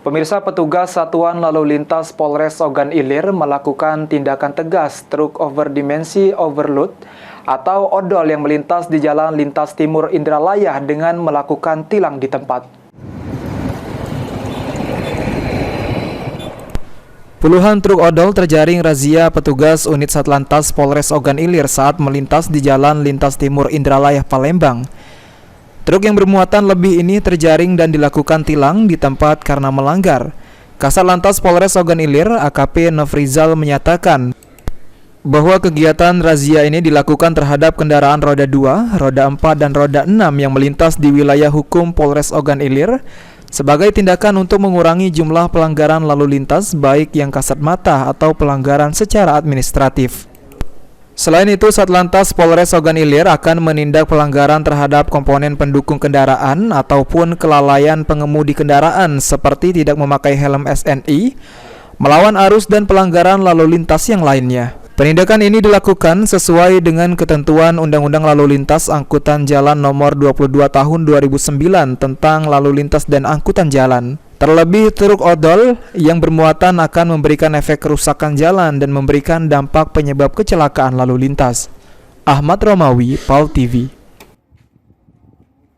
Pemirsa, petugas Satuan Lalu Lintas Polres Ogan Ilir melakukan tindakan tegas truk overdimensi overload atau odol yang melintas di Jalan Lintas Timur Indralaya dengan melakukan tilang di tempat. Puluhan truk odol terjaring razia petugas unit Satlantas Polres Ogan Ilir saat melintas di Jalan Lintas Timur Indralaya, Palembang. Truk yang bermuatan lebih ini terjaring dan dilakukan tilang di tempat karena melanggar. Kasat Lantas Polres Ogan Ilir, AKP Nofrizal menyatakan bahwa kegiatan razia ini dilakukan terhadap kendaraan roda 2, roda 4, dan roda 6 yang melintas di wilayah hukum Polres Ogan Ilir sebagai tindakan untuk mengurangi jumlah pelanggaran lalu lintas baik yang kasat mata atau pelanggaran secara administratif. Selain itu, Satlantas Polres Ogan Ilir akan menindak pelanggaran terhadap komponen pendukung kendaraan ataupun kelalaian pengemudi kendaraan seperti tidak memakai helm SNI, melawan arus dan pelanggaran lalu lintas yang lainnya. Penindakan ini dilakukan sesuai dengan ketentuan Undang-Undang Lalu Lintas Angkutan Jalan Nomor 22 Tahun 2009 tentang Lalu Lintas dan Angkutan Jalan. Terlebih, truk odol yang bermuatan akan memberikan efek kerusakan jalan dan memberikan dampak penyebab kecelakaan lalu lintas. Ahmad Romawi, PAL TV.